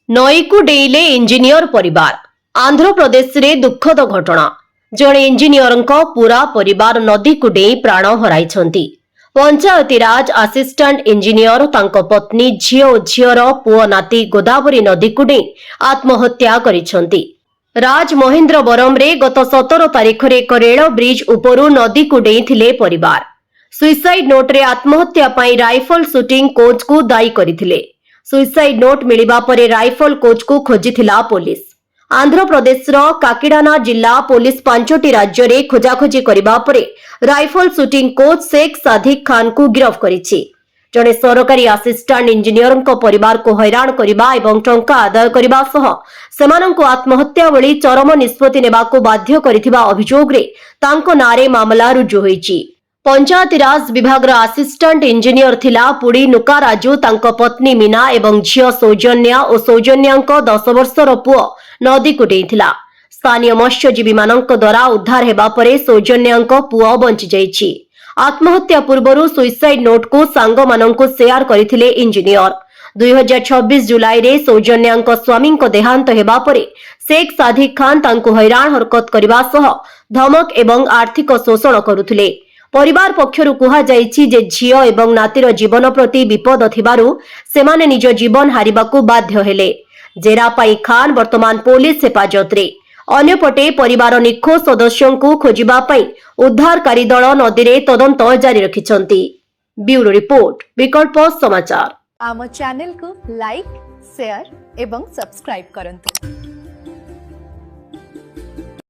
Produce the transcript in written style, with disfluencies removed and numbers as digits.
नईकु डेइले engineer परिवार। आंध्र प्रदेश रे दुखद घटना। जड़े इंजीनियर पूरा परिवार नदी को डेई प्राण हराइछंती। पंचायतीराज असिस्टेंट इंजीनियर तांको पत्नी झियो और झियर पुओ नाती गोदावरी नदी को डेई आत्महत्या करिछंती। राज महेंद्रवरम रे गत 17 तारिख रे एक रेल ब्रिज उपरु नदी को डेईथिले परिवार। सुइसाइड नोट रे आत्महत्या पाई राइफल शूटिंग कोच को दायी करिथिले। सुइसाइड नोट मिलिबा परे राइफल कोच को खोजिथिला पुलिस। आंध्र प्रदेश काकीडाना जिला पुलिस 5टी राज्य रे खोजाखोजी करिबा परे rifle shooting coach Sheikh Sadiq Khan को गिरफ्त करिछि। जड़े सरकारी असिस्टेंट इंजीनियर परिवार को हैरान करने एवं टंका आदाय करने सह सेमानंकु आत्महत्या भली चरम निष्पत्ति नेबाकु बाध्य करिथिबा अभियोग रे तांको नारे मामला रुजु होईछि। पंचायतीराज विभाग असिस्टेंट इंजीनियर थिला पुड़ी नुका राजू तांको पत्नी मीना एवं झियो सौजन्या और सौजन्यांक 10 वर्षर पुओ नदी को डेइथिला। स्थानीय मत्स्यजीवी मानक द्वारा उद्धार हेबा परे सौजन्यांक पुओ बंची जाइछि। आत्महत्या पूर्व सुइसाइड नोट को सांग मानक शेयर करथिले इंजीनियर। 2026 जुलाई रे सौजन्यांक स्वामी देहांत हेबा परे शेख सादिक खान तांको हैरान हरकत करबा सह धमक एवं आर्थिक शोषण करुथिले। परिवार पक्षरु कुहा जाइछि जे झियो एवं नातीर जीवन प्रति विपद थिबारु सेमाने निज जीवन हारिबाकू बाध्य हेले। जेरा पाई खान वर्तमान पुलिस हेफाजत रे। अन्यपटे परिवार निखोज सदस्यों को खोजिबा पाई उद्धारकारी दल नदी रे तदंत जारी रखिछंती। ब्यूरो रिपोर्ट विकल्प समाचार। आम चैनल को लाइक शेयर एवं सब्सक्राइब करंतु।